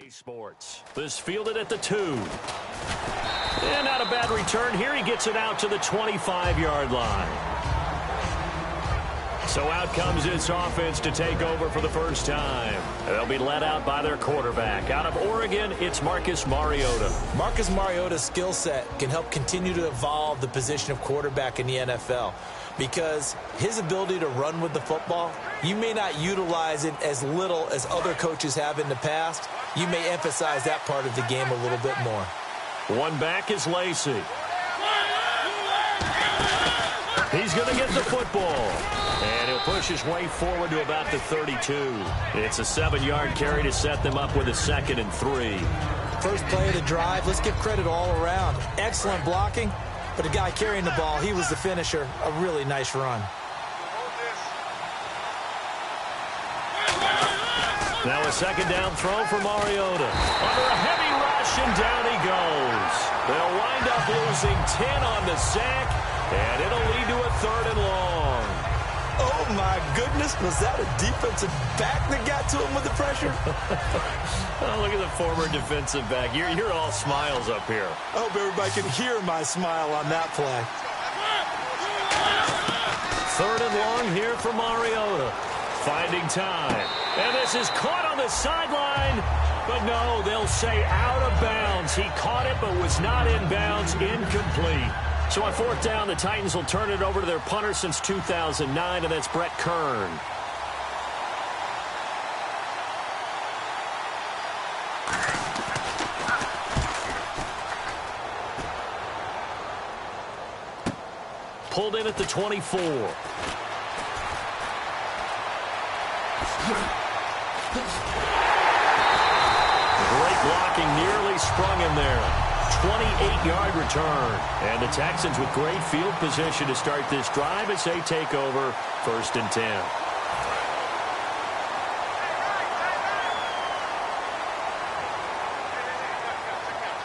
Sports. This fielded at the 2. And not a bad return here. He gets it out to the 25-yard line. So out comes this offense to take over for the first time. They'll be led out by their quarterback. Out of Oregon, it's Marcus Mariota. Marcus Mariota's skill set can help continue to evolve the position of quarterback in the NFL because his ability to run with the football, you may not utilize it as little as other coaches have in the past. You may emphasize that part of the game a little bit more. One back is Lacey. He's going to get the football. And he'll push his way forward to about the 32. It's a 7-yard carry to set them up with a 2nd and 3. First play of the drive, let's give credit all around. Excellent blocking, but the guy carrying the ball, he was the finisher. A really nice run. Now a 2nd down throw for Mariota. Under a heavy rush, and down he goes. They'll wind up losing 10 on the sack, and it'll lead to a 3rd and long. Oh, my goodness. Was that a defensive back that got to him with the pressure? Oh, look at the former defensive back. You're all smiles up here. I hope everybody can hear my smile on that play. 3rd and long here for Mariota. Finding time. And this is caught on the sideline. But no, they'll say out of bounds. He caught it but was not in bounds. Incomplete. So on 4th down, the Titans will turn it over to their punter since 2009, and that's Brett Kern. Pulled in at the 24. Great blocking, nearly sprung him there. 28-yard return. And the Texans with great field position to start this drive as they take over 1st and 10.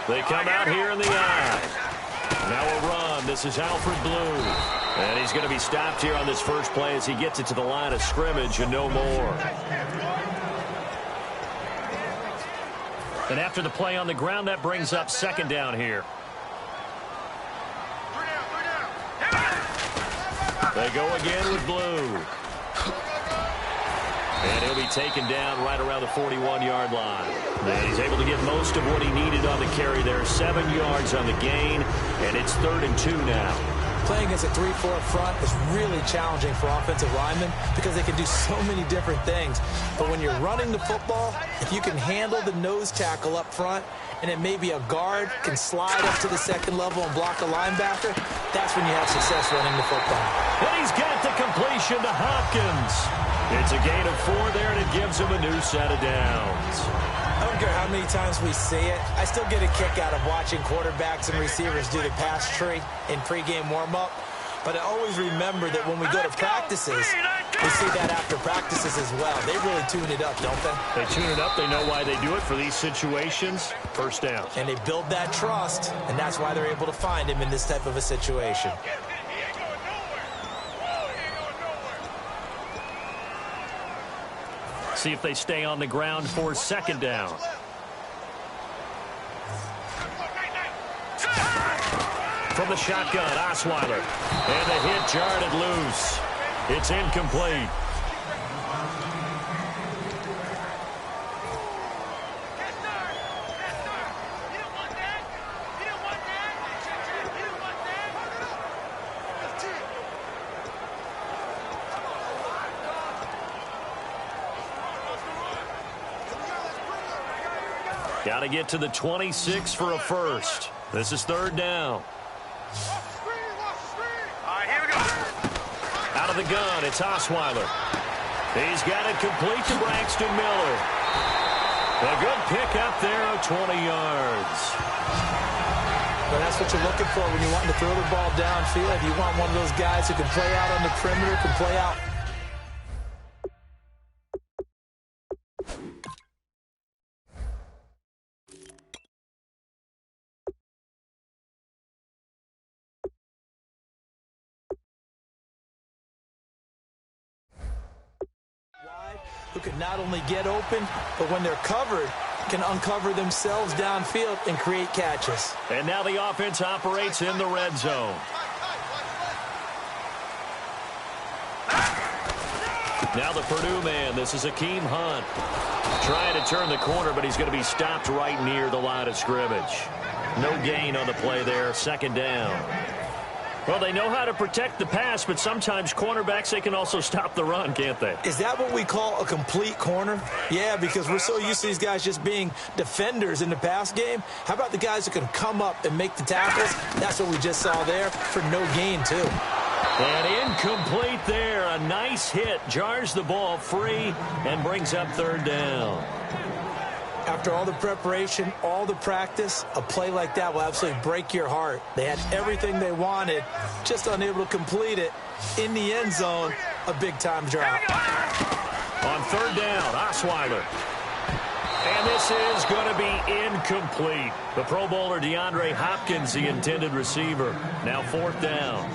They come out here in the eye. Now a run. This is Alfred Blue. And he's going to be stopped here on this first play as he gets it to the line of scrimmage and no more. And after the play on the ground, that brings up 2nd down here. They go again with Blue. And he'll be taken down right around the 41-yard line. And he's able to get most of what he needed on the carry there. 7 yards on the gain, and it's 3rd and 2 now. Playing against a 3-4 front is really challenging for offensive linemen because they can do so many different things. But when you're running the football, if you can handle the nose tackle up front, and then maybe a guard can slide up to the 2nd level and block a linebacker, that's when you have success running the football. And he's got the completion to Hopkins. It's a gain of 4 there, and it gives him a new set of downs. I don't care how many times we see it. I still get a kick out of watching quarterbacks and receivers do the pass tree in pregame warm-up. But I always remember that when we go to practices, we see that after practices as well. They really tune it up, don't they? They tune it up. They know why they do it for these situations. 1st down. And they build that trust, and that's why they're able to find him in this type of a situation. See if they stay on the ground for 2nd down. From the shotgun, Osweiler. And the hit jarred it loose. It's incomplete. Got to get to the 26 for a first. This is 3rd down. Out of the gun, it's Osweiler. He's got it complete to Braxton Miller. A good pick up there of 20 yards. Well, that's what you're looking for when you want to throw the ball downfield. You want one of those guys who can play out on the perimeter, can play out. Who can not only get open, but when they're covered, can uncover themselves downfield and create catches. And now the offense operates in the red zone. Now the Purdue man, this is Akeem Hunt. Trying to turn the corner, but he's going to be stopped right near the line of scrimmage. No gain on the play there, second down. Well, they know how to protect the pass, but sometimes cornerbacks, they can also stop the run, can't they? Is that what we call a complete corner? Yeah, because we're so used to these guys just being defenders in the pass game. How about the guys who can come up and make the tackles? That's what we just saw there for no gain, too. And incomplete there. A nice hit. Jars the ball free and brings up third down. After all the preparation, all the practice, a play like that will absolutely break your heart. They had everything they wanted, just unable to complete it. In the end zone, a big-time drop. On third down, Osweiler. And this is going to be incomplete. The Pro Bowler DeAndre Hopkins, the intended receiver. Now fourth down.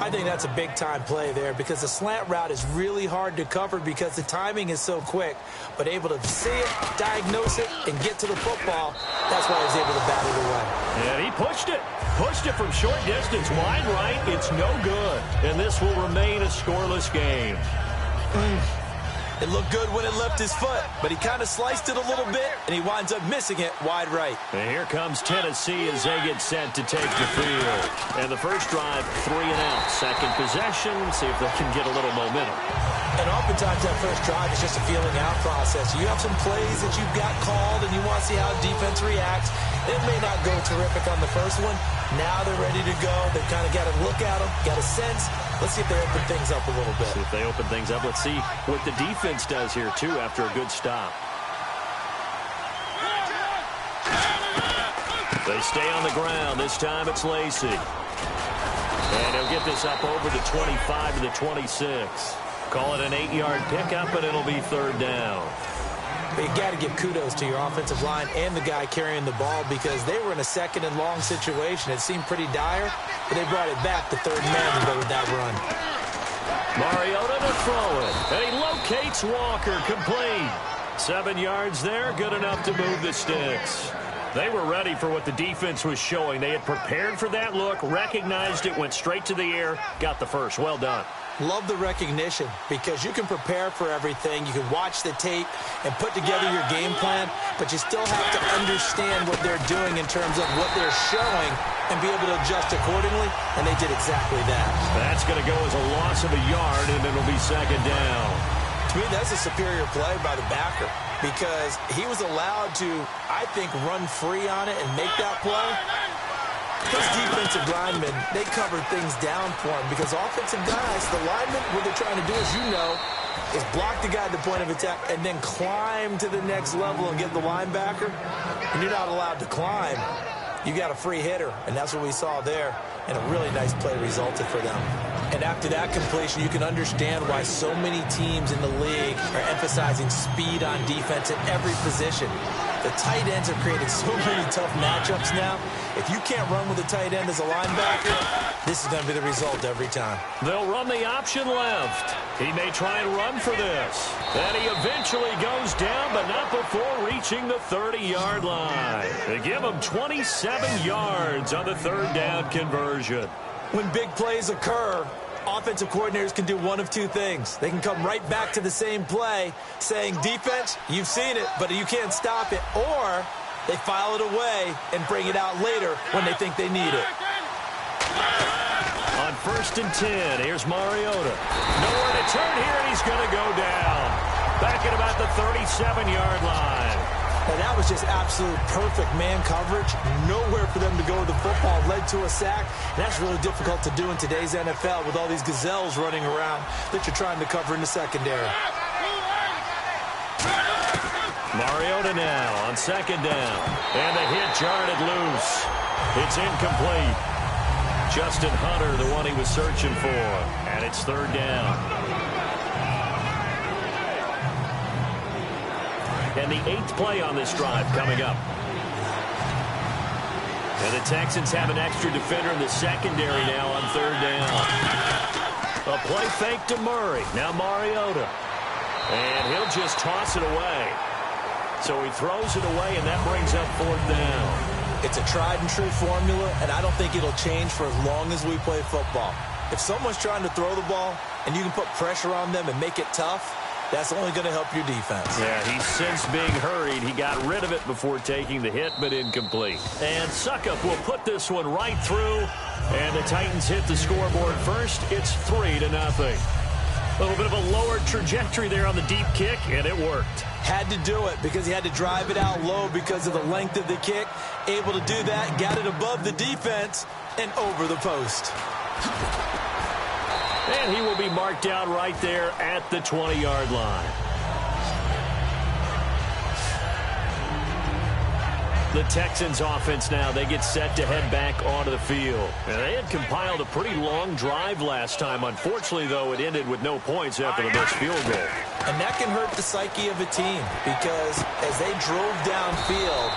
I think that's a big-time play there because the slant route is really hard to cover because the timing is so quick. But able to see it, diagnose it, and get to the football, that's why he was able to bat it away. And he pushed it. Pushed it from short distance, wide right. It's no good. And this will remain a scoreless game. It looked good when it left his foot, but he kind of sliced it a little bit, and he winds up missing it wide right. And here comes Tennessee as they get set to take the field. And the first drive, 3 and out. Second possession, see if they can get a little momentum. And oftentimes that first drive is just a feeling out process. You have some plays that you've got called, and you want to see how defense reacts. It may not go terrific on the first one. Now they're ready to go. They've kind of got to look at them, got a sense. Let's see if they open things up a little bit. See if they open things up. Let's see what the defense does here, too, after a good stop. They stay on the ground. This time it's Lacey. And he'll get this up over the 25 to the 26. Call it an 8-yard pickup, and it'll be third down. But you got to give kudos to your offensive line and the guy carrying the ball because they were in a second and long situation. It seemed pretty dire, but they brought it back to third man to go with that run. Mariota to throw it, and he locates Walker, complete. 7 yards there, good enough to move the sticks. They were ready for what the defense was showing. They had prepared for that look, recognized it, went straight to the air, got the first. Well done. Love the recognition because you can prepare for everything. You can watch the tape and put together your game plan, but you still have to understand what they're doing in terms of what they're showing and be able to adjust accordingly, and they did exactly that. That's going to go as a loss of a yard, and it'll be second down. To me, that's a superior play by the backer because he was allowed to, I think, run free on it and make that play. Those defensive linemen, they covered things down for him because offensive guys, the linemen, what they're trying to do, as you know, is block the guy at the point of attack and then climb to the next level and get the linebacker. And you're not allowed to climb. You got a free hitter, and that's what we saw there. And a really nice play resulted for them. And after that completion, you can understand why so many teams in the league are emphasizing speed on defense at every position. The tight ends are creating so many tough matchups now. If you can't run with a tight end as a linebacker, this is going to be the result every time. They'll run the option left. He may try and run for this. And he eventually goes down, but not before reaching the 30-yard line. They give him 27 yards on the third down conversion. When big plays occur, offensive coordinators can do one of two things. They can come right back to the same play saying, defense, you've seen it, but you can't stop it. Or they file it away and bring it out later when they think they need it. On 1st and 10, here's Mariota. Nowhere to turn here, and he's going to go down. Back at about the 37-yard line. And that was just absolute perfect man coverage. Nowhere for them to go with the football. Led to a sack. And that's really difficult to do in today's NFL with all these gazelles running around that you're trying to cover in the secondary. Mariota now on second down. And the hit jarred it loose. It's incomplete. Justin Hunter, the one he was searching for. And it's third down. And the 8th play on this drive coming up. And the Texans have an extra defender in the secondary now on third down. A play fake to Murray. Now Mariota. And he'll just toss it away. So he throws it away, and that brings up 4th down. It's a tried-and-true formula, and I don't think it'll change for as long as we play football. If someone's trying to throw the ball and you can put pressure on them and make it tough, that's only going to help your defense. Yeah, he's since being hurried. He got rid of it before taking the hit, but incomplete. And Suckup will put this one right through, and the Titans hit the scoreboard first. It's 3-0. A little bit of a lower trajectory there on the deep kick, and it worked. Had to do it because he had to drive it out low because of the length of the kick. Able to do that, got it above the defense and over the post. And he will be marked down right there at the 20-yard line. The Texans offense now, they get set to head back onto the field. And they had compiled a pretty long drive last time. Unfortunately, though, it ended with no points after the missed field goal. And that can hurt the psyche of a team because as they drove downfield,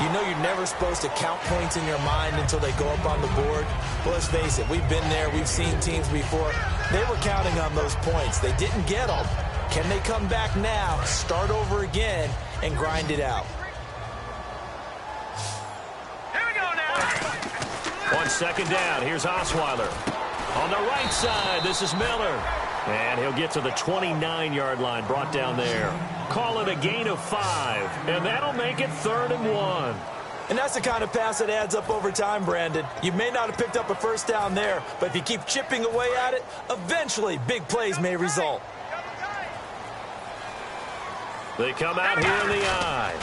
you know you're never supposed to count points in your mind until they go up on the board. Well, let's face it, we've been there. We've seen teams before. They were counting on those points. They didn't get them. Can they come back now, start over again, and grind it out? Here we go now. On 2nd down, here's Osweiler. On the right side, this is Miller. And he'll get to the 29-yard line, brought down there. Call it a gain of 5, and that'll make it 3rd and 1. And that's the kind of pass that adds up over time, Brandon. You may not have picked up a first down there, but if you keep chipping away at it, eventually big plays may result. They come out here in the eye.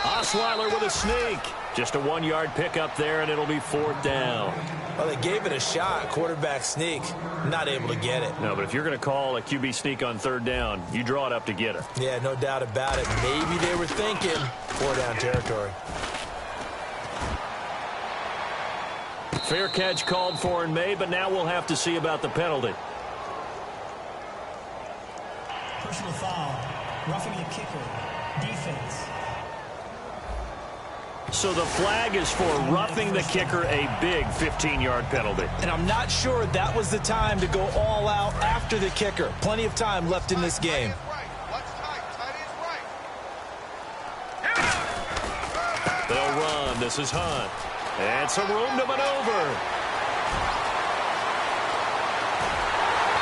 Osweiler with a sneak. Just a 1-yard pickup there, and it'll be 4th down. Well, they gave it a shot, quarterback sneak. Not able to get it. No, but if you're going to call a QB sneak on 3rd down, you draw it up to get it. Yeah, no doubt about it. Maybe they were thinking 4-down territory. Fair catch called for and made, but now we'll have to see about the penalty. Personal foul, roughing the kicker, defense. So the flag is for roughing the kicker, a big 15-yard penalty. And I'm not sure that was the time to go all out after the kicker. Plenty of time left in this game. They'll run. This is Hunt. And some room to maneuver.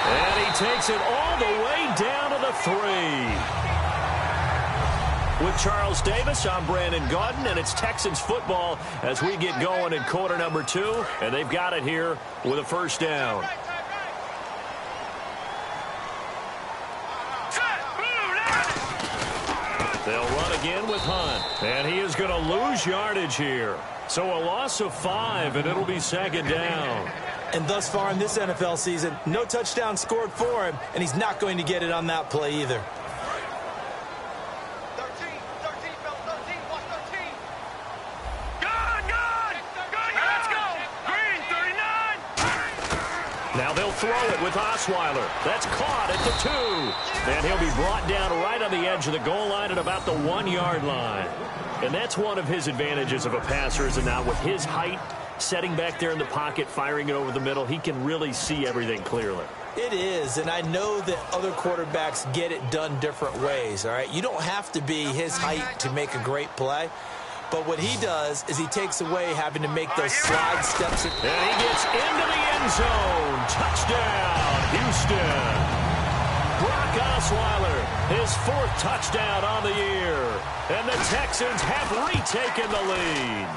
And he takes it all the way down to the 3. With Charles Davis, I'm Brandon Gaudin, and it's Texans football as we get going in quarter number 2. And they've got it here with a first down. They'll run again with Hunt. And he is going to lose yardage here. So a loss of 5, and it'll be 2nd down. And thus far in this NFL season, no touchdown scored for him, and he's not going to get it on that play either. 13, Bill, 13, watch 13. Good, let's go. Green, 39. Now they'll throw it with Osweiler. That's caught at the 2. And he'll be brought down right on the edge of the goal line at about the 1-yard line. And that's one of his advantages of a passer, is it not? With his height, setting back there in the pocket, firing it over the middle, he can really see everything clearly. It is, and I know that other quarterbacks get it done different ways, all right? You don't have to be his height to make a great play, but what he does is he takes away having to make those slide steps. And he gets into the end zone. Touchdown, Houston. Brock Osweiler, his 4th touchdown on the year. And the Texans have retaken the lead.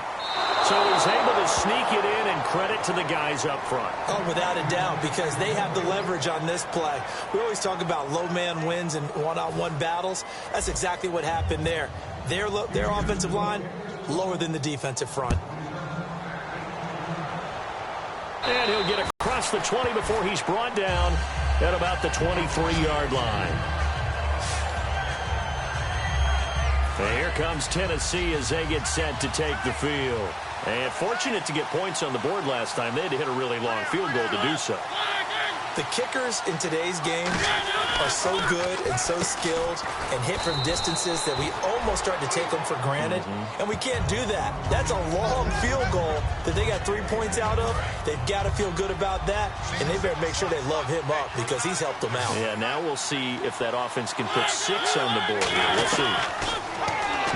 So he's able to sneak it in, and credit to the guys up front. Oh, without a doubt, because they have the leverage on this play. We always talk about low man wins and one-on-one battles. That's exactly what happened there. Their offensive line, lower than the defensive front. And he'll get across the 20 before he's brought down at about the 23-yard line. And here comes Tennessee as they get set to take the field. And fortunate to get points on the board last time. They had to hit a really long field goal to do so. The kickers in today's game are so good and so skilled and hit from distances that we almost start to take them for granted. And we can't do that. That's a long field goal that they got 3 points out of. They've got to feel good about that, and they better make sure they love him up because he's helped them out. Yeah, now we'll see if that offense can put 6 on the board here. We'll see.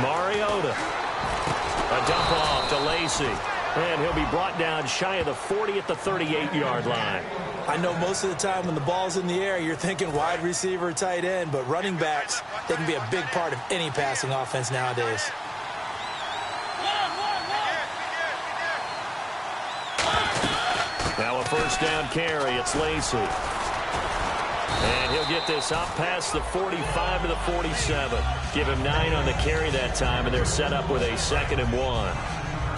Mariota. A dump off to Lacy. And he'll be brought down shy of the 40 at the 38-yard line. I know most of the time when the ball's in the air, you're thinking wide receiver, tight end, but running backs, they can be a big part of any passing offense nowadays. Now a first down carry. It's Lacy. And he'll get this up past the 45 to the 47. Give him 9 on the carry that time, and they're set up with a 2nd and 1.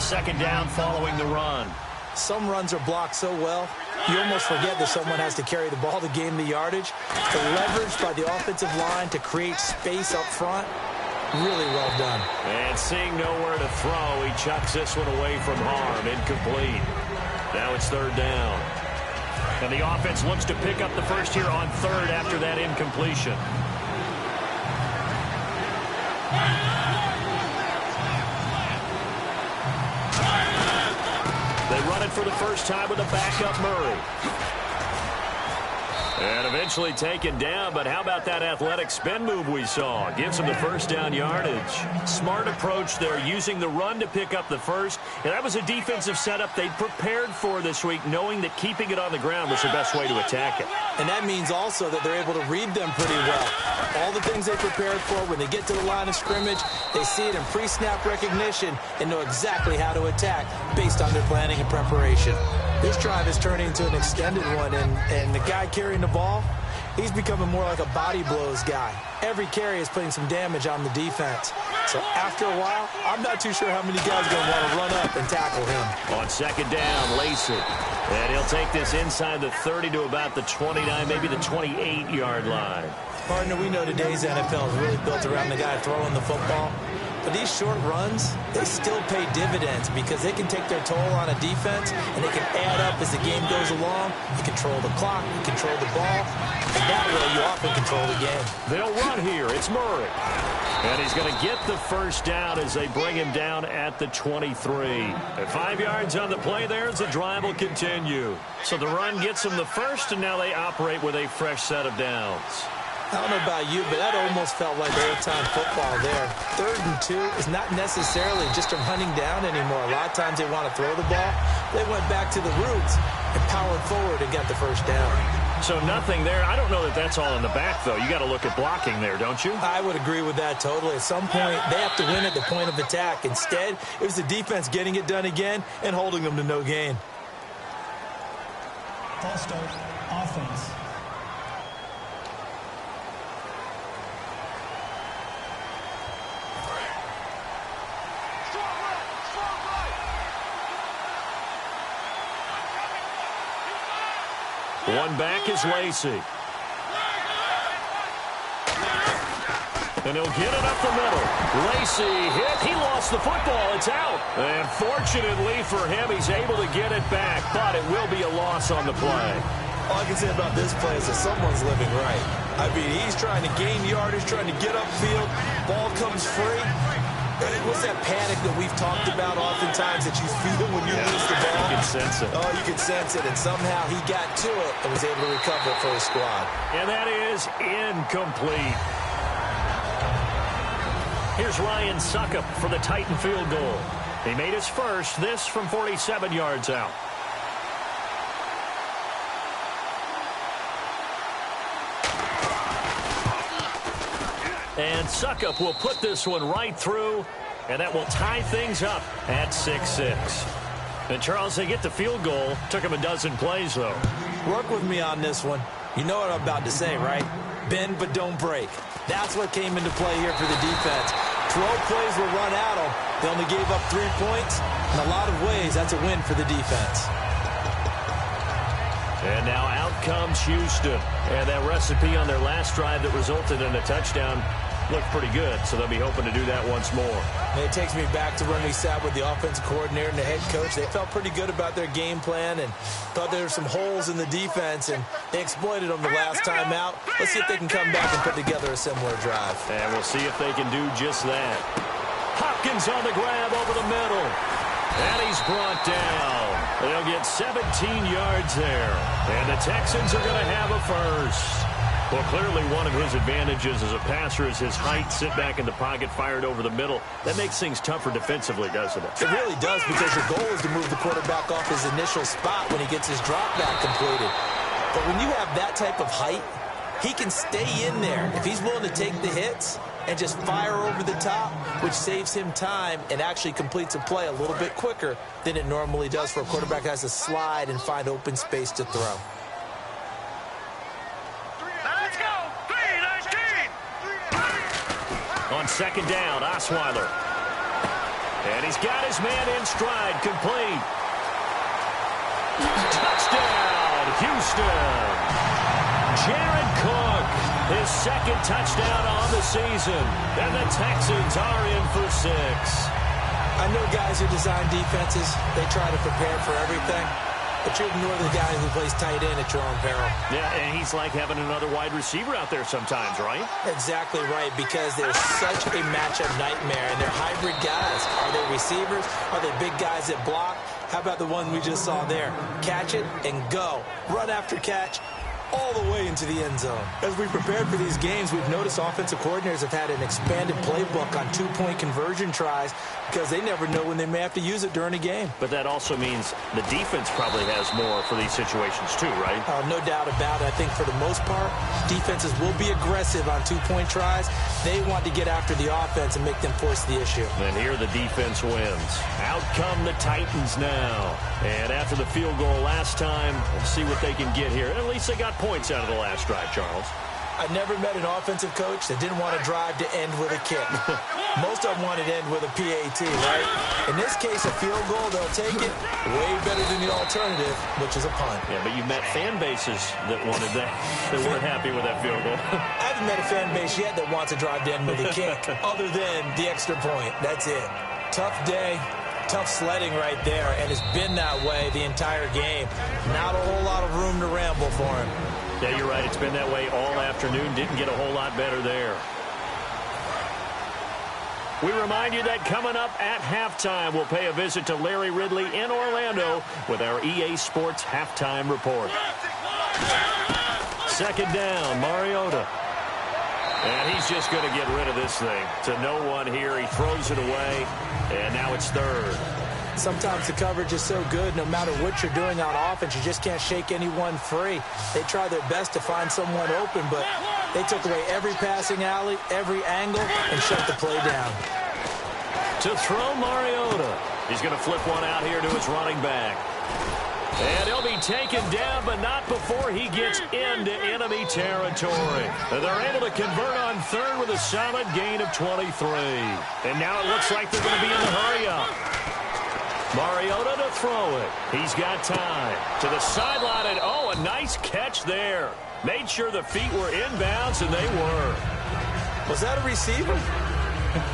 Second down following the run. Some runs are blocked so well, you almost forget that someone has to carry the ball to gain the yardage. The leverage by the offensive line to create space up front, really well done. And seeing nowhere to throw, he chucks this one away from harm. Incomplete. Now it's 3rd down. And the offense looks to pick up the first here on 3rd after that incompletion. They run it for the first time with a backup Murray. And eventually taken down, but how about that athletic spin move we saw? Gives them the first down yardage. Smart approach there, using the run to pick up the first. And that was a defensive setup they prepared for this week, knowing that keeping it on the ground was the best way to attack it. And that means also that they're able to read them pretty well. All the things they prepared for, when they get to the line of scrimmage, they see it in pre-snap recognition and know exactly how to attack based on their planning and preparation. This drive is turning into an extended one, and the guy carrying the ball, he's becoming more like a body blows guy. Every carry is putting some damage on the defense. So after a while, I'm not too sure how many guys are going to want to run up and tackle him. On 2nd down, Lacy. And he'll take this inside the 30 to about the 29, maybe the 28-yard line. Partner, we know today's NFL is really built around the guy throwing the football. But these short runs, they still pay dividends because they can take their toll on a defense and they can add up as the game goes along. You control the clock, you control the ball, and that way you often control the game. They'll run here. It's Murray. And he's going to get the first down as they bring him down at the 23. At 5 yards on the play there as the drive will continue. So the run gets them the first, and now they operate with a fresh set of downs. I don't know about you, but that almost felt like old-time football there. 3rd and 2 is not necessarily just a running down anymore. A lot of times they want to throw the ball. They went back to the roots and powered forward and got the first down. So nothing there. I don't know that that's all in the back, though. You got to look at blocking there, don't you? I would agree with that totally. At some point, they have to win at the point of attack. Instead, it was the defense getting it done again and holding them to no gain. False start, offense. One back is Lacy. And he'll get it up the middle. Lacy hit. He lost the football. It's out. And fortunately for him, he's able to get it back, but it will be a loss on the play. All I can say about this play is that someone's living right. I mean, he's trying to gain yardage, trying to get upfield. Ball comes free. What's that panic that we've talked about oftentimes that you feel when you lose the ball? You can sense it. Oh, you can sense it, and somehow he got to it and was able to recover it for his squad. And that is incomplete. Here's Ryan Suckup for the Titan field goal. He made his first, this from 47 yards out. And Suckup will put this one right through, and that will tie things up at 6-6. And, Charles, they get the field goal. Took him a dozen plays, though. Work with me on this one. You know what I'm about to say, right? Bend but don't break. That's what came into play here for the defense. 12 plays were run at them. They only gave up 3 points. In a lot of ways, that's a win for the defense. And now out comes Houston. And that recipe on their last drive that resulted in a touchdown looked pretty good, so they'll be hoping to do that once more. And it takes me back to when we sat with the offensive coordinator and the head coach. They felt pretty good about their game plan and thought there were some holes in the defense, and they exploited them the last time out. Let's see if they can come back and put together a similar drive. And we'll see if they can do just that. Hopkins on the grab over the middle. And he's brought down. They'll get 17 yards there. And the Texans are going to have a first. Well, clearly one of his advantages as a passer is his height. Sit back in the pocket, fired over the middle. That makes things tougher defensively, doesn't it? It really does, because your goal is to move the quarterback off his initial spot when he gets his drop back completed. But when you have that type of height, he can stay in there if he's willing to take the hits and just fire over the top, which saves him time and actually completes a play a little bit quicker than it normally does for a quarterback that has to slide and find open space to throw. Let's go. 3-19. On second down, Osweiler. And he's got his man in stride, complete. Touchdown, Houston. Jared Cook, his second touchdown on the season. And the Texans are in for 6. I know guys who design defenses, they try to prepare for everything, but you ignore the guy who plays tight end at your own peril. Yeah, and he's like having another wide receiver out there sometimes, right? Exactly right, because they're such a matchup nightmare, and they're hybrid guys. Are they receivers? Are they big guys that block? How about the one we just saw there? Catch it and go. Run after catch, all the way into the end zone. As we prepared for these games, we've noticed offensive coordinators have had an expanded playbook on two-point conversion tries because they never know when they may have to use it during a game. But that also means the defense probably has more for these situations too, right? No doubt about it. I think for the most part, defenses will be aggressive on two-point tries. They want to get after the offense and make them force the issue. And here the defense wins. Out come the Titans now. And after the field goal last time, let's see what they can get here. At least they got points out of the last drive, Charles. I never met an offensive coach that didn't want to drive to end with a kick. Most of them wanted to end with a PAT, right? In this case, a field goal, they'll take it. Way better than the alternative, which is a punt. Yeah, but you met fan bases that wanted that, that weren't happy with that field goal. I haven't met a fan base yet that wants to drive to end with a kick, other than the extra point. That's it. Tough day. Tough sledding right there, and it's been that way the entire game. Not a whole lot of room to ramble for him. Yeah, you're right. It's been that way all afternoon. Didn't get a whole lot better there. We remind you that coming up at halftime, we'll pay a visit to Larry Ridley in Orlando with our EA Sports Halftime Report. Second down, Mariota. And he's just going to get rid of this thing to no one here. He throws it away, and now it's third. Sometimes the coverage is so good, no matter what you're doing on offense, you just can't shake anyone free. They try their best to find someone open, but they took away every passing alley, every angle, and shut the play down. To throw, Mariota. He's going to flip one out here to his running back. And he'll be taken down, but not before he gets into enemy territory. And they're able to convert on third with a solid gain of 23. And now it looks like they're going to be in the hurry-up. Mariota to throw it. He's got time. To the sideline, and oh, a nice catch there. Made sure the feet were inbounds, and they were. Was that a receiver?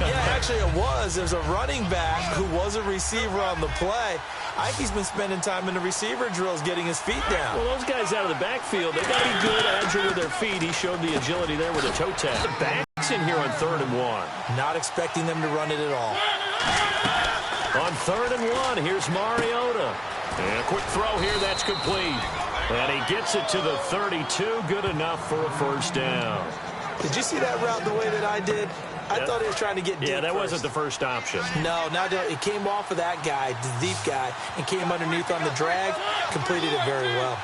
Yeah, actually it was. There's a running back who was a receiver on the play. I think he's been spending time in the receiver drills getting his feet down. Well, those guys out of the backfield, they got to be good, agile with their feet. He showed the agility there with a toe tap. The back's in here on 3rd and 1. Not expecting them to run it at all. On 3rd and 1, here's Mariota. And a quick throw here, that's complete. And he gets it to the 32, good enough for a first down. Did you see that route the way that I did? I thought he was trying to get deep. Yeah, that first. wasn't the first option. No, it came off of that guy, the deep guy, and came underneath on the drag, completed it very well.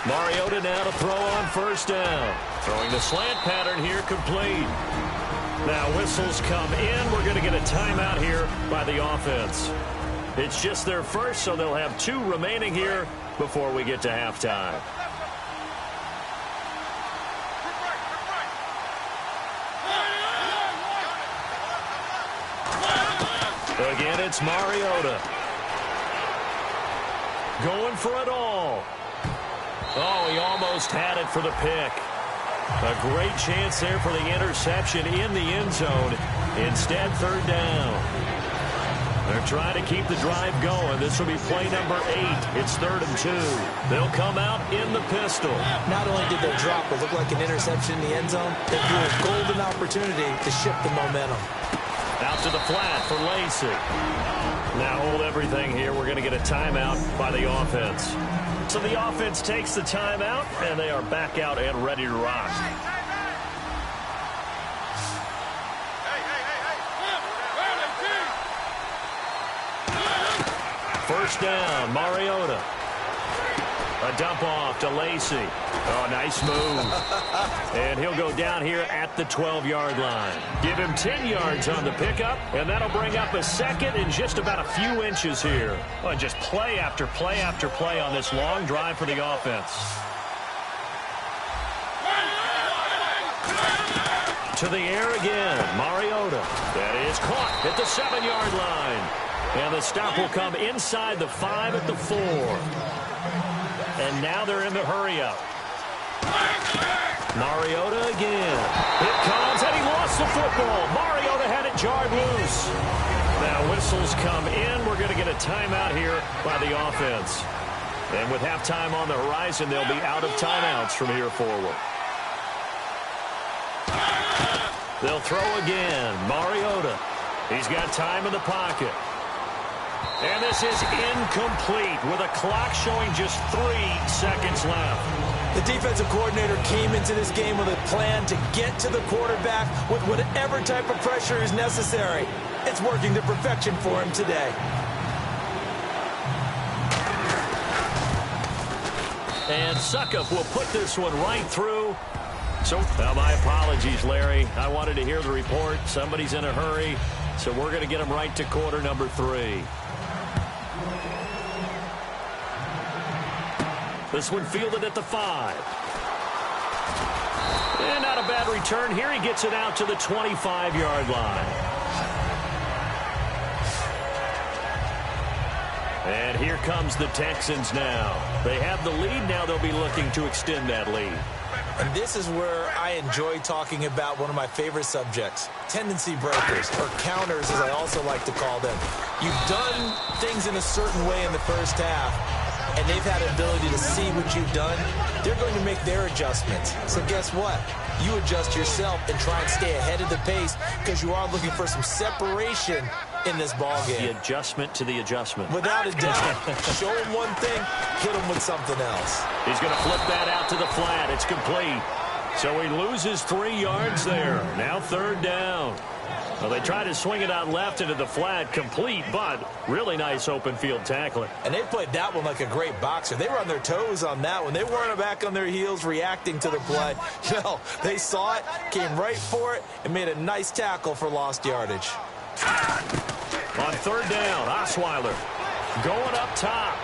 Mariota now to throw on first down. Throwing the slant pattern here, complete. Now whistles come in. We're going to get a timeout here by the offense. It's just their first, so they'll have 2 remaining here before we get to halftime. Again, it's Mariota. Going for it all. Oh, he almost had it for the pick. A great chance there for the interception in the end zone. Instead, 3rd down. They're trying to keep the drive going. This will be play number 8. It's 3rd and 2. They'll come out in the pistol. Not only did they drop what looked like an interception in the end zone, they blew a golden opportunity to shift the momentum. Out to the flat for Lacey. Now hold everything here. We're going to get a timeout by the offense. So the offense takes the timeout, and they are back out and ready to rock. First down, Mariota. A dump off to Lacey. Oh, nice move. And he'll go down here at the 12-yard line. Give him 10 yards on the pickup, and that'll bring up a second in just about a few inches here. Oh, just play after play after play on this long drive for the offense. To the air again, Mariota. That is caught at the 7-yard line. And the stop will come inside the 5 at the 4. And now they're in the hurry-up. Mariota again. It comes, and he lost the football. Mariota had it jarred loose. Now whistles come in. We're going to get a timeout here by the offense. And with halftime on the horizon, they'll be out of timeouts from here forward. They'll throw again. Mariota. He's got time in the pocket. And this is incomplete with a clock showing just 3 seconds left. The defensive coordinator came into this game with a plan to get to the quarterback with whatever type of pressure is necessary. It's working to perfection for him today. And Suckup will put this one right through. So, well, my apologies, Larry. I wanted to hear the report. Somebody's in a hurry. So we're going to get him right to quarter number 3. This one fielded at the 5. And not a bad return here. He gets it out to the 25-yard line. And here comes the Texans now. They have the lead. Now they'll be looking to extend that lead. And this is where I enjoy talking about one of my favorite subjects, tendency breakers, or counters as I also like to call them. You've done things in a certain way in the first half, and they've had an ability to see what you've done. They're going to make their adjustments. So guess what? You adjust yourself and try and stay ahead of the pace because you are looking for some separation in this ball game. The adjustment to the adjustment. Without a doubt. Show him one thing, hit him with something else. He's going to flip that out to the flat. It's complete. So he loses 3 yards there. Now third down. Well, they try to swing it out left into the flat, complete, but really nice open field tackling. And they played that one like a great boxer. They were on their toes on that one. They weren't back on their heels reacting to the play. No, they saw it, came right for it, and made a nice tackle for lost yardage. On third down, Osweiler going up top.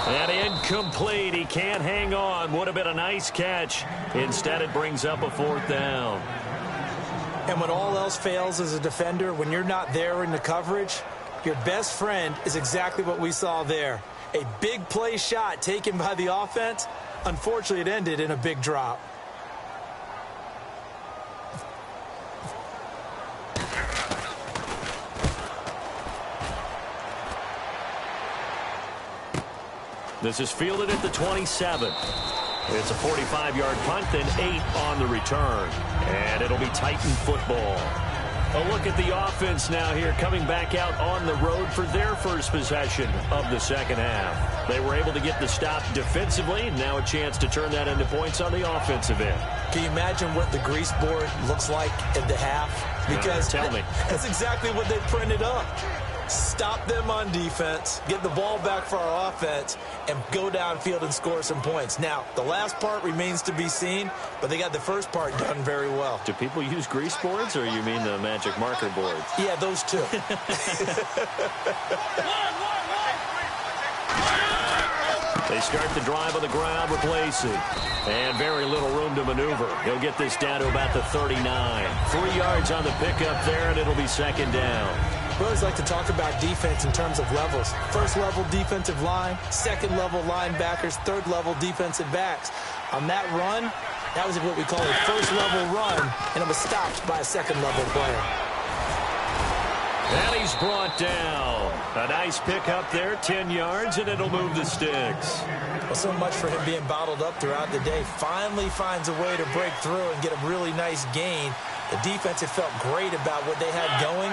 And incomplete. He can't hang on. Would have been a nice catch. Instead, it brings up a 4th down. And when all else fails as a defender, when you're not there in the coverage, your best friend is exactly what we saw there. A big play shot taken by the offense. Unfortunately, it ended in a big drop. This is fielded at the 27. It's a 45-yard punt, then 8 on the return. And it'll be Titan football. A look at the offense now here, coming back out on the road for their first possession of the second half. They were able to get the stop defensively, and now a chance to turn that into points on the offensive end. Can you imagine what the grease board looks like at the half? Because tell me. That's exactly what they printed up. Stop them on defense, get the ball back for our offense, and go downfield and score some points. Now, the last part remains to be seen, but they got the first part done very well. Do people use grease boards, or you mean the magic marker boards? Yeah, those two. They start the drive on the ground with Lacey. And very little room to maneuver. He'll get this down to about the 39. 3 yards on the pickup there, and it'll be second down. We always like to talk about defense in terms of levels. First level defensive line, second level linebackers, third level defensive backs. On that run, that was what we call a first level run, and it was stopped by a second level player. And he's brought down. A nice pickup there, 10 yards, and it'll move the sticks. Well, so much for him being bottled up throughout the day. Finally finds a way to break through and get a really nice gain. The defense had felt great about what they had going.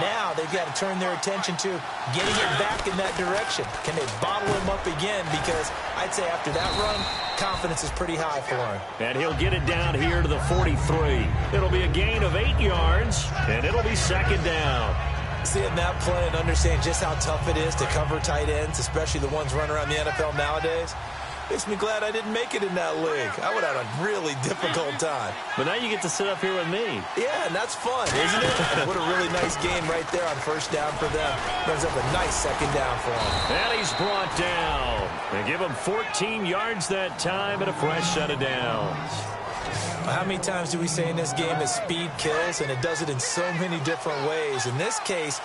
Now they've got to turn their attention to getting it back in that direction. Can they bottle him up again? Because I'd say after that run, confidence is pretty high for him. And he'll get it down here to the 43. It'll be a gain of 8 yards, and it'll be second down. Seeing that play and understand just how tough it is to cover tight ends, especially the ones running around the NFL nowadays, makes me glad I didn't make it in that league. I would have had a really difficult time. But now you get to sit up here with me. Yeah, and that's fun, isn't it? What a really nice game right there on first down for them. Brings up a nice second down for them. And he's brought down. They give him 14 yards that time and a fresh set of downs. How many times do we say in this game that speed kills, and it does it in so many different ways? In this case,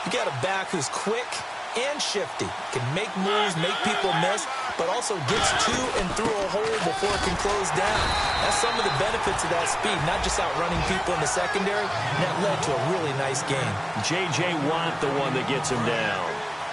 you got a back who's quick and shifty, can make moves, make people miss, but also gets to and through a hole before it can close down. That's some of the benefits of that speed, not just outrunning people in the secondary, and that led to a really nice game. J.J. Watt, the one that gets him down.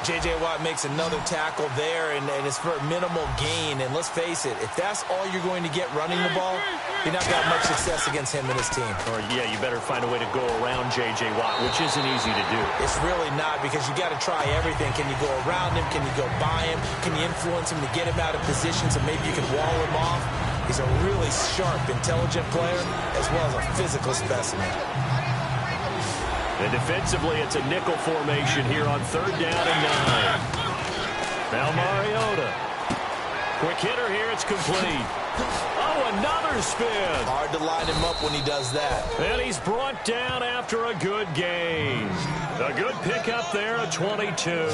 J.J. Watt makes another tackle there, and it's for a minimal gain. And let's face it, if that's all you're going to get running the ball, you're not going to have much success against him and his team. Or, yeah, you better find a way to go around J.J. Watt, which isn't easy to do. It's really not, because you got to try everything. Can you go around him? Can you go by him? Can you influence him to get him out of position so maybe you can wall him off? He's a really sharp, intelligent player, as well as a physical specimen. And defensively, it's a nickel formation here on third down and 9. Now Mariota. Quick hitter here, it's complete. Oh, another spin. Hard to line him up when he does that. And he's brought down after a good gain. A good pickup there, a 22.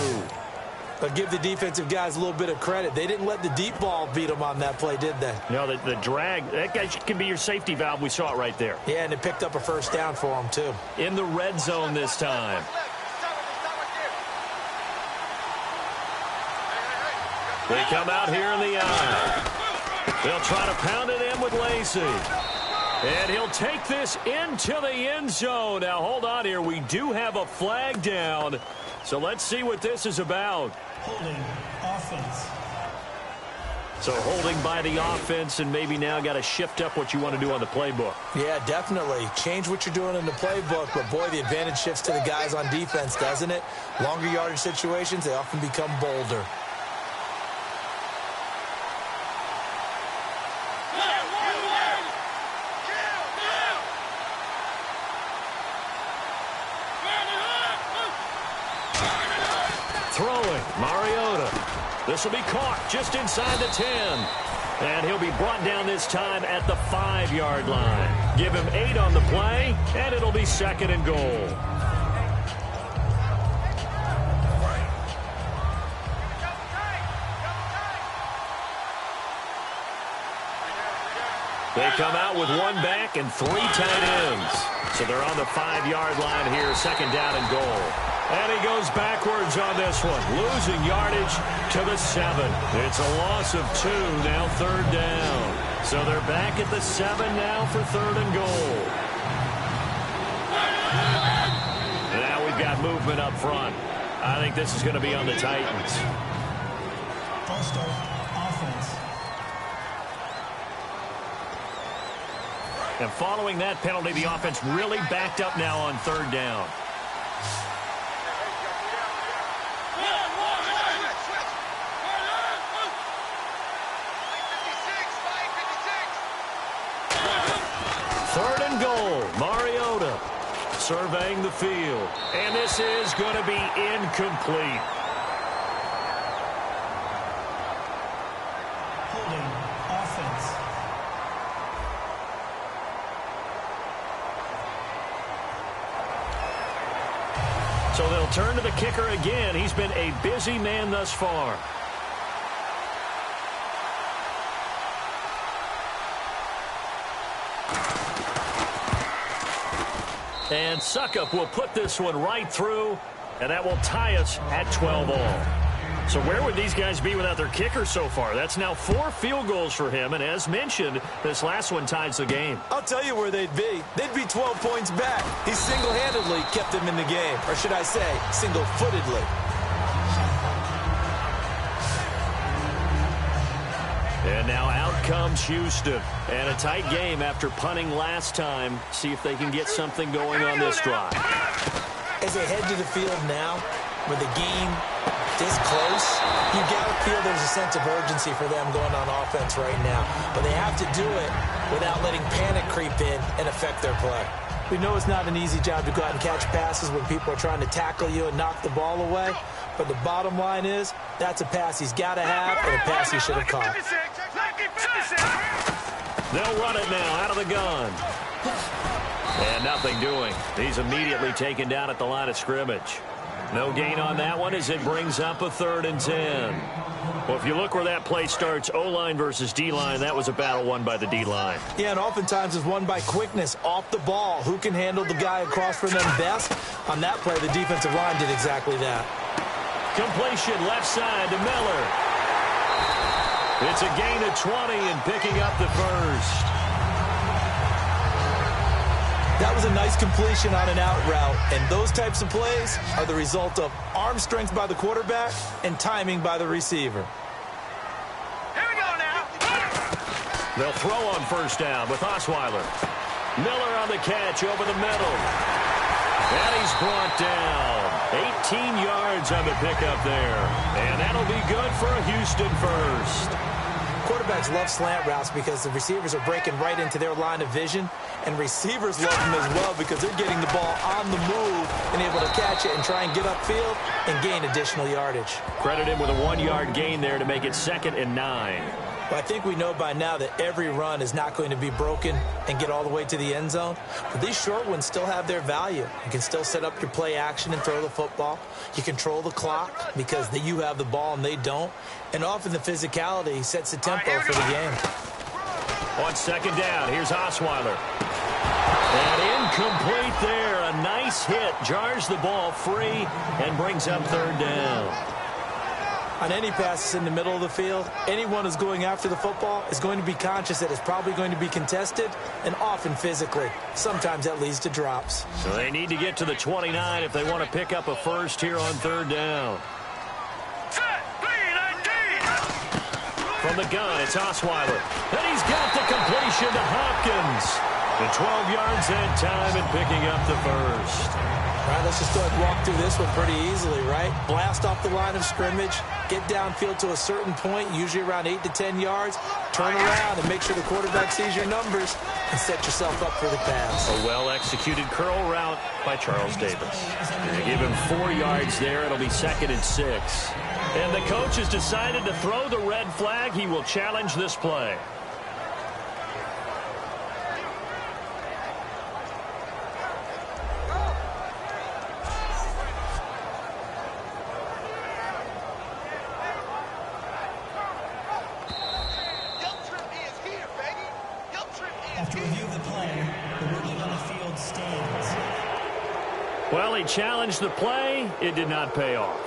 But give the defensive guys a little bit of credit. They didn't let the deep ball beat them on that play, did they? No, the drag, that guy can be your safety valve. We saw it right there. Yeah, and it picked up a first down for them, too. In the red zone this time. They come out here in the eye. They'll try to pound it in with Lacey. And he'll take this into the end zone. Now, hold on here. We do have a flag down. So let's see what this is about. Holding offense. So holding by the offense, and maybe now got to shift up what you want to do on the playbook. Yeah, definitely. Change what you're doing in the playbook, but boy, the advantage shifts to the guys on defense, doesn't it? Longer yardage situations, they often become bolder. Throwing, Mariota. This will be caught just inside the 10. And he'll be brought down this time at the 5-yard line. Give him 8 on the play, and it'll be second and goal. They come out with 1 back and 3 tight ends. So they're on the 5-yard line here, second down and goal. And he goes backwards on this one, losing yardage to the 7. It's a loss of 2, now third down. So they're back at the 7 now for third and goal. And now we've got movement up front. I think this is going to be on the Titans. False start, offense. And following that penalty, the offense really backed up now on third down. Third and goal, Mariota surveying the field. And this is going to be incomplete. Holding offense. So they'll turn to the kicker again. He's been a busy man thus far. And Suckup will put this one right through, and that will tie us at 12 all. So where would these guys be without their kicker so far? That's now 4 field goals for him, and as mentioned, this last one ties the game. I'll tell you where they'd be. They'd be 12 points back. He single-handedly kept them in the game, or should I say, single-footedly. And now out comes Houston. And a tight game after punting last time. See if they can get something going on this drive. As they head to the field now, with the game this close, you got to feel there's a sense of urgency for them going on offense right now. But they have to do it without letting panic creep in and affect their play. We know it's not an easy job to go out and catch passes when people are trying to tackle you and knock the ball away. But the bottom line is, that's a pass he's got to have and a pass he should have caught. They'll run it now out of the gun. And nothing doing. He's immediately taken down at the line of scrimmage. No gain on that one as it brings up a 3rd and 10. Well, if you look where that play starts, O-line versus D-line, that was a battle won by the D-line. Yeah, and oftentimes it's won by quickness off the ball. Who can handle the guy across from them best? On that play, the defensive line did exactly that. Completion left side to Miller. It's a gain of 20 and picking up the first. That was a nice completion on an out route, and those types of plays are the result of arm strength by the quarterback and timing by the receiver. Here we go now. They'll throw on first down with Osweiler. Miller on the catch over the middle. And he's brought down. 18 yards on the pickup there. And that'll be good for a Houston first. Quarterbacks love slant routes because the receivers are breaking right into their line of vision, and receivers love them as well because they're getting the ball on the move and able to catch it and try and get upfield and gain additional yardage. Credit him with a 1-yard gain there to make it 2nd and 9. But I think we know by now that every run is not going to be broken and get all the way to the end zone. But these short ones still have their value. You can still set up your play action and throw the football. You control the clock because you have the ball and they don't. And often the physicality sets the tempo for the game. On 2nd down, here's Osweiler. And incomplete there. A nice hit. Jars the ball free and brings up 3rd down. On any passes in the middle of the field, anyone who's going after the football is going to be conscious that it's probably going to be contested and often physically. Sometimes that leads to drops. So they need to get to the 29 if they want to pick up a first here on 3rd down. From the gun, it's Osweiler. And he's got the completion to Hopkins. The 12 yards and time and picking up the first. All right, let's just go ahead and walk through this one pretty easily, right? Blast off the line of scrimmage, get downfield to a certain point, usually around 8 to 10 yards, turn around and make sure the quarterback sees your numbers and set yourself up for the pass. A well-executed curl route by Charles Davis. They give him 4 yards there. It'll be 2nd and 6. And the coach has decided to throw the red flag. He will challenge this play. After review of the play, the ruling on the field stands. Well, he challenged the play. It did not pay off.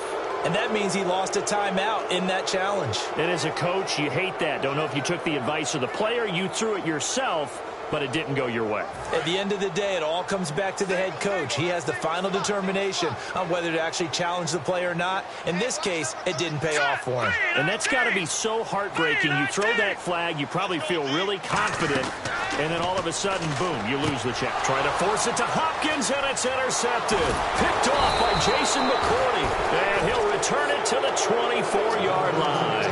And that means he lost a timeout in that challenge. And as a coach, you hate that. Don't know if you took the advice of the player, you threw it yourself, but it didn't go your way. At the end of the day, it all comes back to the head coach. He has the final determination on whether to actually challenge the play or not. In this case, it didn't pay off for him. And that's got to be so heartbreaking. You throw that flag, you probably feel really confident, and then all of a sudden, boom, you lose the check. Try to force it to Hopkins, and it's intercepted. Picked off by Jason McCourty, and he'll return it to the 24-yard line.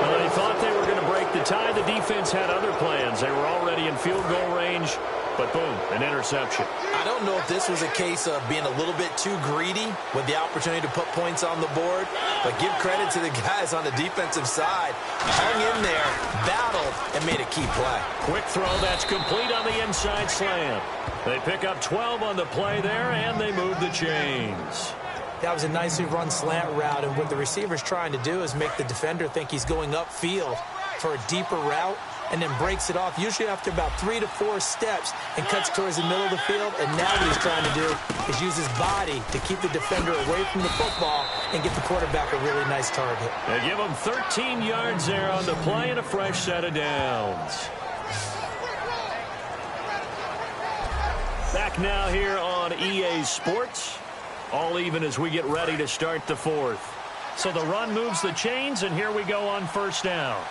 Well, they thought they were going to break the tie. The defense had other plans. They were already in field goal range, but boom, an interception. I don't know if this was a case of being a little bit too greedy with the opportunity to put points on the board, but give credit to the guys on the defensive side. Hung in there, battled, and made a key play. Quick throw, that's complete on the inside slant. They pick up 12 on the play there, and they move the chains. That was a nicely run slant route, and what the receiver's trying to do is make the defender think he's going upfield for a deeper route, and then breaks it off, usually after about 3 to 4 steps, and cuts towards the middle of the field. And now what he's trying to do is use his body to keep the defender away from the football and get the quarterback a really nice target. They give him 13 yards there on the play and a fresh set of downs. Back now here on EA Sports. All even as we get ready to start the fourth. So the run moves the chains, and here we go on first down.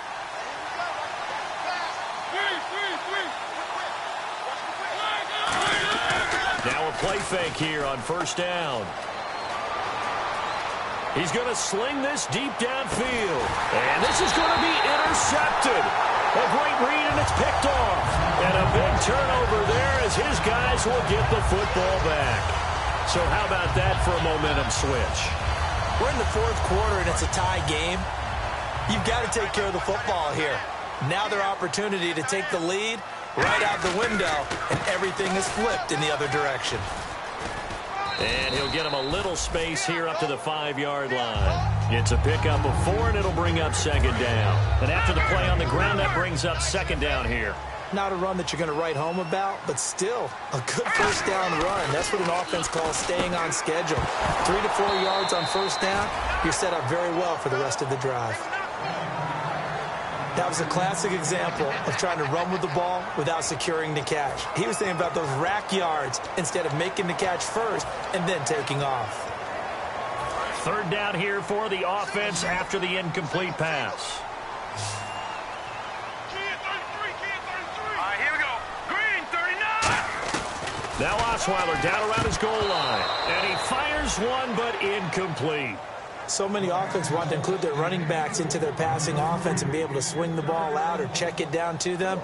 Now a play fake here on first down. He's going to sling this deep downfield. And this is going to be intercepted. A great read, and it's picked off. And a big turnover there as his guys will get the football back. So how about that for a momentum switch? We're in the fourth quarter, and it's a tie game. You've got to take care of the football here. Now their opportunity to take the lead right out the window, and everything is flipped in the other direction. And he'll get him a little space here up to the 5-yard line. It's a pickup of 4, and it'll bring up second down. And after the play on the ground, that brings up second down here. Not a run that you're going to write home about, but still a good first down run. That's what an offense calls staying on schedule. 3 to 4 yards on first down, you're set up very well for the rest of the drive. That was a classic example of trying to run with the ball without securing the catch. He was thinking about those rack yards instead of making the catch first and then taking off. Third down here for the offense after the incomplete pass. Here we go. Green, 39. Now Osweiler down around his goal line. And he fires one, but incomplete. So many offenses want to include their running backs into their passing offense and be able to swing the ball out or check it down to them.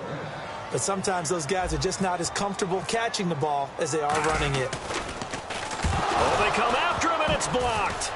But sometimes those guys are just not as comfortable catching the ball as they are running it. Oh, they come after him, and it's blocked.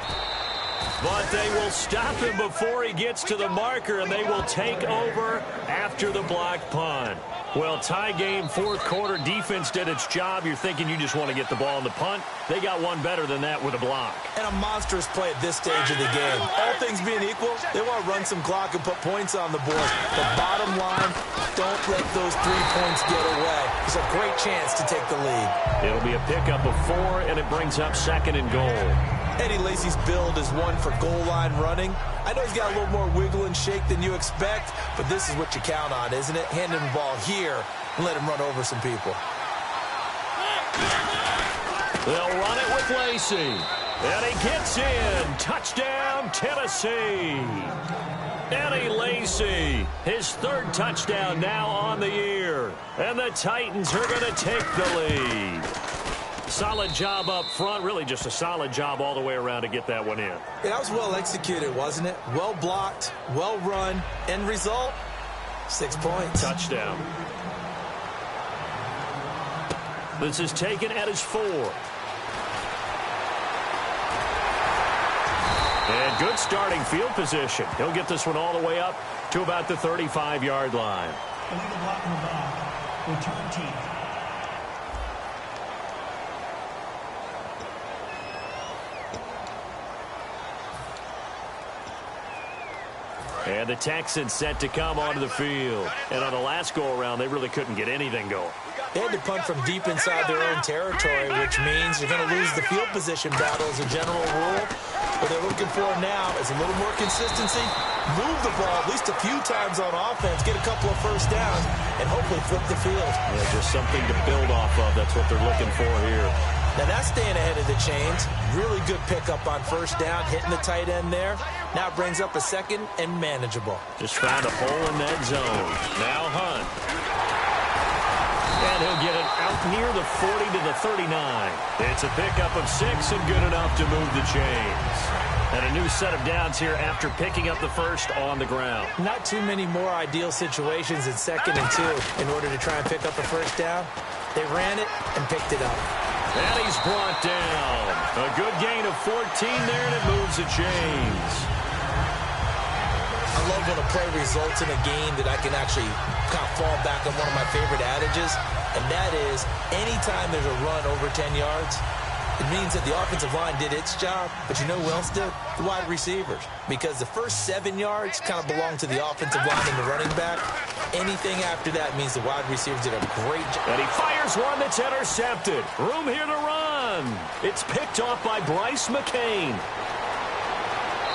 But they will stop him before he gets to the marker, and they will take over after the blocked punt. Well, tie game, fourth quarter, defense did its job. You're thinking you just want to get the ball in the punt. They got one better than that with a block. And a monstrous play at this stage of the game. All things being equal, they want to run some clock and put points on the board. But bottom line, don't let those 3 points get away. There's a great chance to take the lead. It'll be a pickup of 4, and it brings up second and goal. Eddie Lacy's build is one for goal line running. I know he's got a little more wiggle and shake than you expect, but this is what you count on, isn't it? Hand him the ball here and let him run over some people. They'll run it with Lacy. And he gets in. Touchdown, Tennessee. Eddie Lacy, his third touchdown now on the year. And the Titans are going to take the lead. Solid job up front. Really just a solid job all the way around to get that one in. Yeah, that was well executed, wasn't it? Well blocked, well run. End result, 6 points. Touchdown. This is taken at his 4. And good starting field position. He'll get this one all the way up to about the 35-yard line. Illegal block in the back. Return team. And the Texans set to come onto the field. And on the last go-around, they really couldn't get anything going. They had to punt from deep inside their own territory, which means you're going to lose the field position battle as a general rule. What they're looking for now is a little more consistency, move the ball at least a few times on offense, get a couple of first downs, and hopefully flip the field. Yeah, just something to build off of. That's what they're looking for here. Now that's staying ahead of the chains. Really good pickup on first down, hitting the tight end there. Now it brings up a second and manageable. Just found a hole in that zone. Now Hunt. And he'll get it out near the 40 to the 39. It's a pickup of 6 and good enough to move the chains. And a new set of downs here after picking up the first on the ground. Not too many more ideal situations at 2nd and 2 in order to try and pick up a first down. They ran it and picked it up. And he's brought down. A good gain of 14 there, and it moves the chains. I love when a play results in a game that I can actually kind of fall back on one of my favorite adages, and that is anytime there's a run over 10 yards, it means that the offensive line did its job, but you know who else did? The wide receivers. Because the first 7 yards kind of belong to the offensive line and the running back. Anything after that means the wide receivers did a great job. And he fires one that's intercepted. Room here to run. It's picked off by Bryce McCain.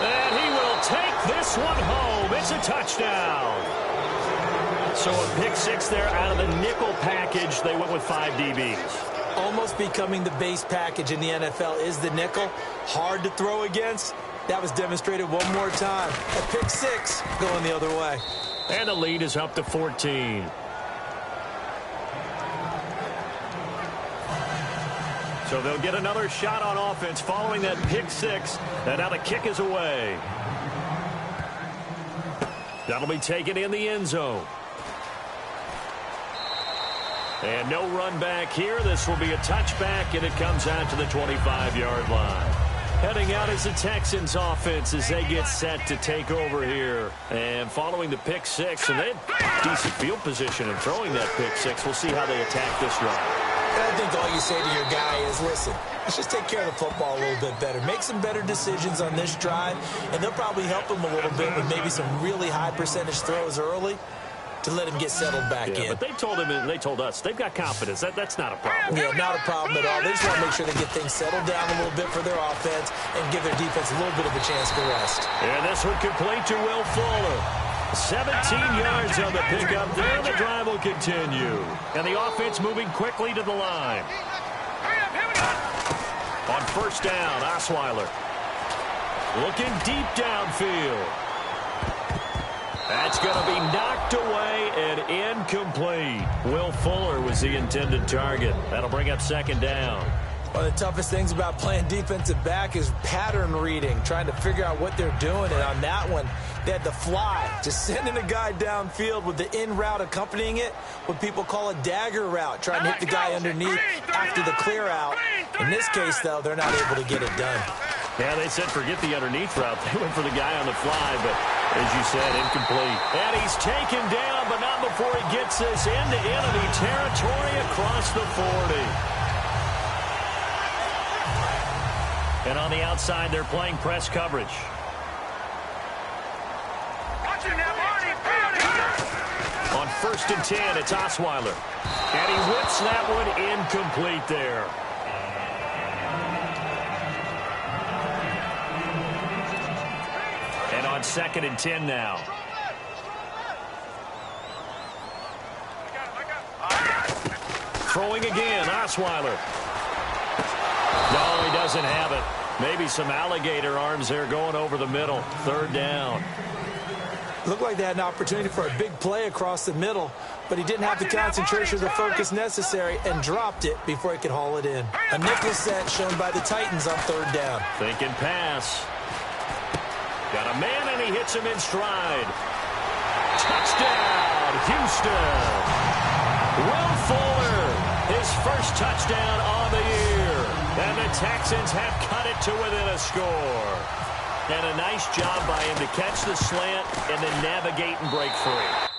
And he will take this one home. It's a touchdown. So a pick 6 there out of the nickel package. They went with 5 DBs. Almost becoming the base package in the NFL is the nickel. Hard to throw against. That was demonstrated one more time. A pick 6 going the other way. And the lead is up to 14. So they'll get another shot on offense following that pick six. And now the kick is away. That'll be taken in the end zone. And no run back here. This will be a touchback, and it comes out to the 25-yard line. Heading out is the Texans offense as they get set to take over here. And following the pick six, and they had decent field position in throwing that pick six. We'll see how they attack this drive. I think all you say to your guy is, listen, let's just take care of the football a little bit better. Make some better decisions on this drive, and they'll probably help him a little bit with maybe some really high percentage throws early to let him get settled back in. But they told him, and they told us, they've got confidence. That's not a problem. Yeah, not a problem at all. They just want to make sure they get things settled down a little bit for their offense and give their defense a little bit of a chance to rest. And this one complete to Will Fuller. 17 yards on the pickup there. The drive will continue. And the offense moving quickly to the line. On first down, Osweiler. Looking deep downfield. That's going to be knocked away and incomplete. Will Fuller was the intended target. That'll bring up second down. One of the toughest things about playing defensive back is pattern reading, trying to figure out what they're doing. And on that one, they had the fly, just sending a guy downfield with the in route accompanying it, what people call a dagger route, trying to hit the guy underneath after the clear out. In this case, though, they're not able to get it done. Yeah, they said forget the underneath route. They went for the guy on the fly, but as you said, incomplete. And he's taken down, but not before he gets this into enemy territory across the 40. And on the outside, they're playing press coverage. On first and 10, it's Osweiler. And he whips that one incomplete there. And on second and 10 now. Throwing again, Osweiler. No, he doesn't have it. Maybe some alligator arms there going over the middle. Third down. Looked like they had an opportunity for a big play across the middle, but he didn't have the concentration or the focus necessary and dropped it before he could haul it in. A nickel set shown by the Titans on third down. Thinking pass. Got a man, and he hits him in stride. Touchdown, Houston. Will Fuller, his first touchdown on the year. And the Texans have cut it to within a score. And a nice job by him to catch the slant and then navigate and break free.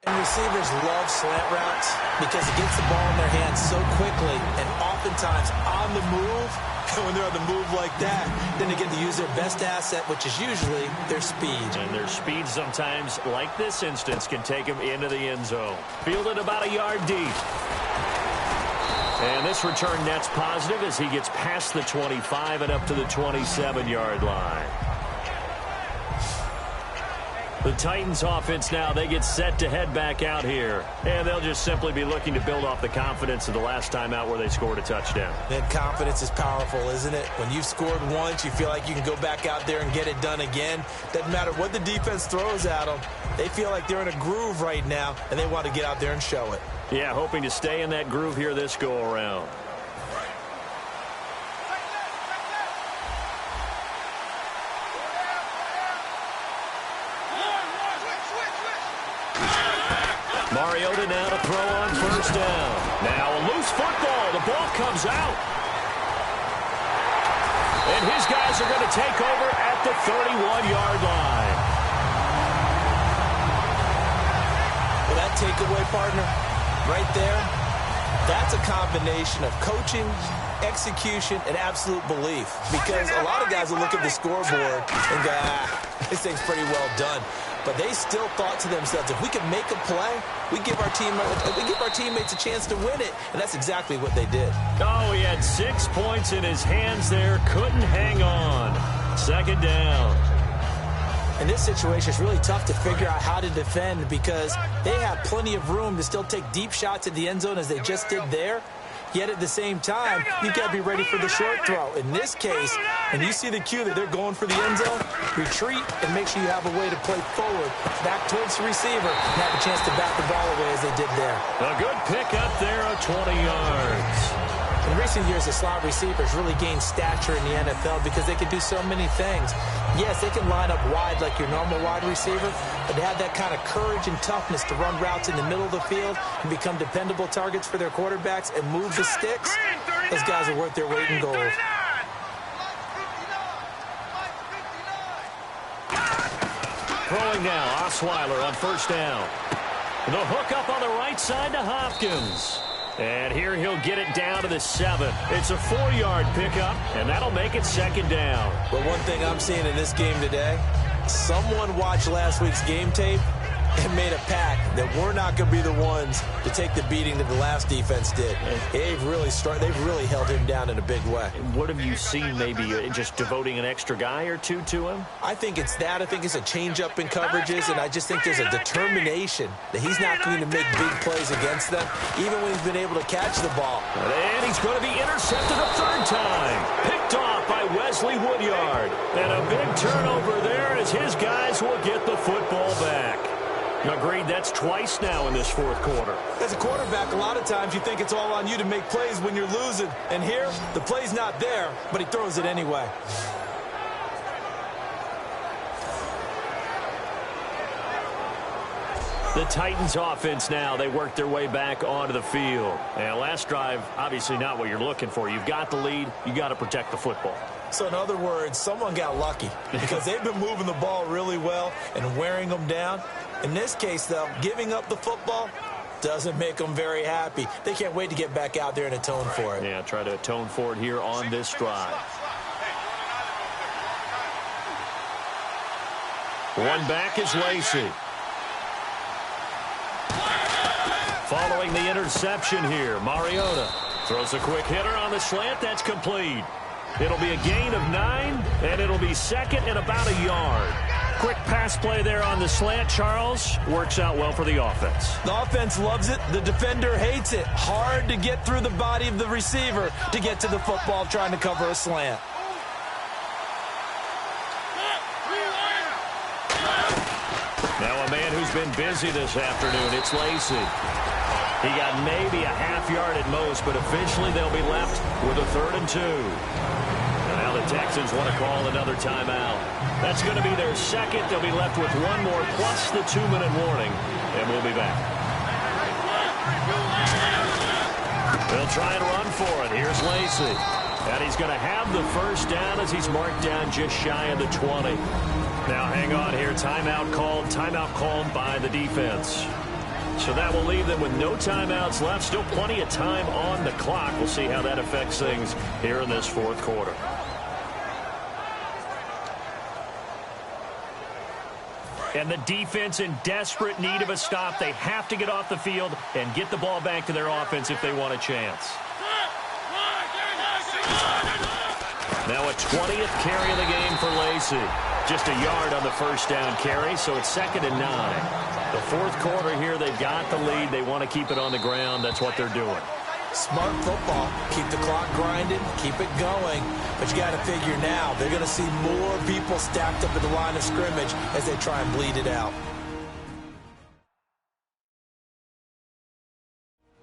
And receivers love slant routes because it gets the ball in their hands so quickly and oftentimes on the move. And when they're on the move like that, then they get to use their best asset, which is usually their speed. And their speed sometimes, like this instance, can take them into the end zone. Fielded about a yard deep. And this return net's positive as he gets past the 25 and up to the 27-yard line. The Titans offense now, they get set to head back out here. And they'll just simply be looking to build off the confidence of the last time out where they scored a touchdown. That confidence is powerful, isn't it? When you've scored once, you feel like you can go back out there and get it done again. Doesn't matter what the defense throws at them. They feel like they're in a groove right now, and they want to get out there and show it. Yeah, hoping to stay in that groove here this go-around. Mariota now to throw on first down. Now a loose football. The ball comes out. And his guys are going to take over at the 31-yard line. Well, that takeaway, partner, right there, that's a combination of coaching, execution, and absolute belief. Because a lot of guys will look at the scoreboard and go, this thing's pretty well done. But they still thought to themselves, if we can make a play, we give our teammates a chance to win it. And that's exactly what they did. Oh, he had 6 points in his hands there. Couldn't hang on. Second down. In this situation, it's really tough to figure out how to defend because they have plenty of room to still take deep shots at the end zone as they just did there. Yet at the same time, you've got to be ready for the short throw. In this case, when you see the cue that they're going for the end zone, retreat and make sure you have a way to play forward, back towards the receiver, and have a chance to bat the ball away as they did there. A good pick up there of 20 yards. In recent years, the slot receivers really gained stature in the NFL because they can do so many things. Yes, they can line up wide like your normal wide receiver, but they have that kind of courage and toughness to run routes in the middle of the field and become dependable targets for their quarterbacks and move the sticks. Those guys are worth their weight in gold. Throwing now, Osweiler on first down. The hook up on the right side to Hopkins. And here he'll get it down to the 7. It's a 4-yard pickup, and that'll make it second down. But one thing I'm seeing in this game today, someone watched last week's game tape and made a pact that we're not going to be the ones to take the beating that the last defense did. They've really held him down in a big way. What have you seen, maybe just devoting an extra guy or two to him? I think it's that. I think it's a change-up in coverages, and I just think there's a determination that he's not going to make big plays against them, even when he's been able to catch the ball. And he's going to be intercepted a third time. Picked off by Wesley Woodyard. And a big turnover there as his guys will get the football back. Agreed, that's twice now in this fourth quarter. As a quarterback, a lot of times you think it's all on you to make plays when you're losing. And here, the play's not there, but he throws it anyway. The Titans offense now, they work their way back onto the field. And last drive, obviously not what you're looking for. You've got the lead. You got to protect the football. So in other words, someone got lucky because they've been moving the ball really well and wearing them down. In this case, though, giving up the football doesn't make them very happy. They can't wait to get back out there and atone for it. Yeah, try to atone for it here on this drive. One back is Lacey. Following the interception here, Mariota throws a quick hitter on the slant. That's complete. It'll be a gain of 9, and it'll be second and about a yard. Quick pass play there on the slant, Charles. Works out well for the offense. The offense loves it. The defender hates it. Hard to get through the body of the receiver to get to the football trying to cover a slant. Now a man who's been busy this afternoon, it's Lacey. He got maybe a half yard at most, but officially they'll be left with a 3rd and 2. Now the Texans want to call another timeout. That's going to be their second. They'll be left with one more plus the 2-minute warning, and we'll be back. They'll try and run for it. Here's Lacey. And he's going to have the first down as he's marked down just shy of the 20. Now hang on here. Timeout called by the defense. So that will leave them with no timeouts left. Still plenty of time on the clock. We'll see how that affects things here in this fourth quarter. And the defense in desperate need of a stop. They have to get off the field and get the ball back to their offense if they want a chance. Now a 20th carry of the game for Lacey. Just a yard on the first down carry, so it's 2nd and 9. The fourth quarter here, they've got the lead. They want to keep it on the ground. That's what they're doing. Smart football. Keep the clock grinding, keep it going. But you got to figure now, they're going to see more people stacked up at the line of scrimmage as they try and bleed it out.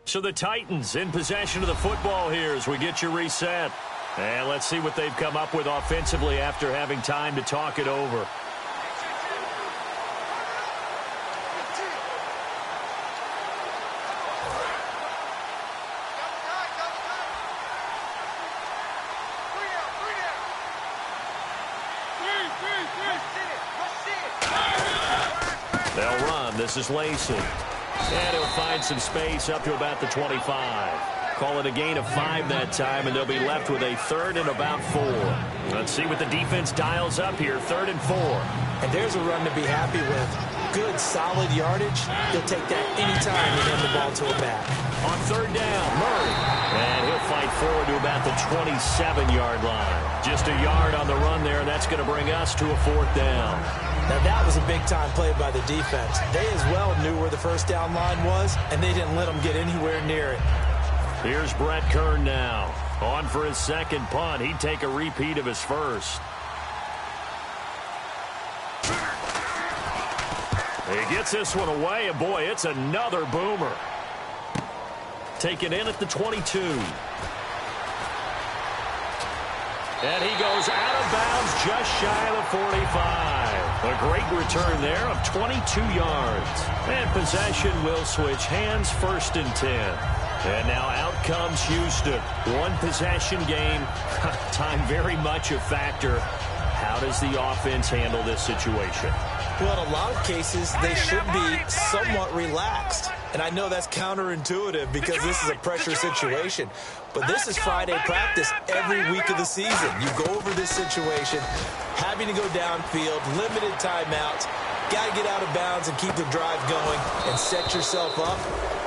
So the Titans in possession of the football here as we get you reset. And let's see what they've come up with offensively after having time to talk it over. They'll run. This is Lacey. And he'll find some space up to about the 25. Call it a gain of 5 that time, and they'll be left with a 3rd and about 4. Let's see what the defense dials up here. 3rd and 4. And there's a run to be happy with. Good, solid yardage. He'll take that anytime you hand the ball to a back. On 3rd down, Murray. And he'll fight forward to about the 27-yard line. Just a yard on the run there, and that's going to bring us to a 4th down. Now that was a big-time play by the defense. They as well knew where the first down line was, and they didn't let them get anywhere near it. Here's Brett Kern now. On for his 2nd punt. He'd take a repeat of his first. He gets this one away, and boy, it's another boomer. Taken in at the 22. And he goes out of bounds just shy of the 45. A great return there of 22 yards. And possession will switch hands, 1st and 10. And now out comes Houston. One possession game. Time very much a factor. How does the offense handle this situation? Well, in a lot of cases, they should be somewhat relaxed. And I know that's counterintuitive because this is a pressure situation. But this is Friday practice every week of the season. You go over this situation, having to go downfield, limited timeouts, got to get out of bounds and keep the drive going and set yourself up.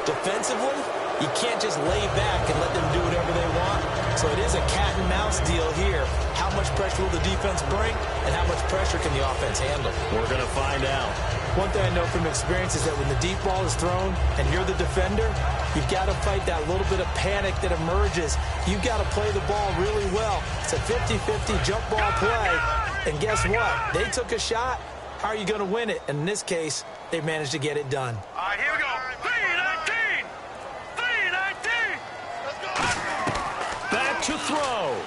Defensively, you can't just lay back and let them do whatever they want. So it is a cat and mouse deal here. How much pressure will the defense bring, and how much pressure can the offense handle? We're going to find out. One thing I know from experience is that when the deep ball is thrown and you're the defender, you've got to fight that little bit of panic that emerges. You've got to play the ball really well. It's a 50-50 jump ball play. And guess what? They took a shot. How are you going to win it? And in this case, they managed to get it done. All right, here we go. 3-19. 3-19. Let's go. Back to throw.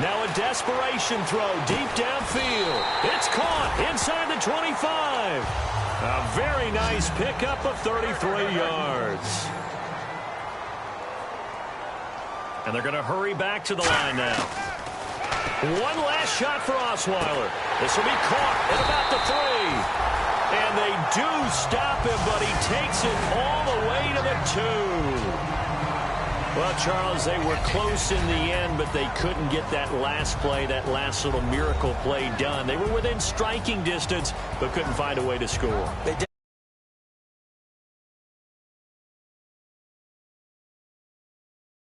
Now a desperation throw deep downfield. It's caught inside the 25. A very nice pickup of 33 yards. And they're going to hurry back to the line now. One last shot for Osweiler. This will be caught at about the 3. And they do stop him, but he takes it all the way to the 2. Well, Charles, they were close in the end, but they couldn't get that last play, that last little miracle play done. They were within striking distance, but couldn't find a way to score. They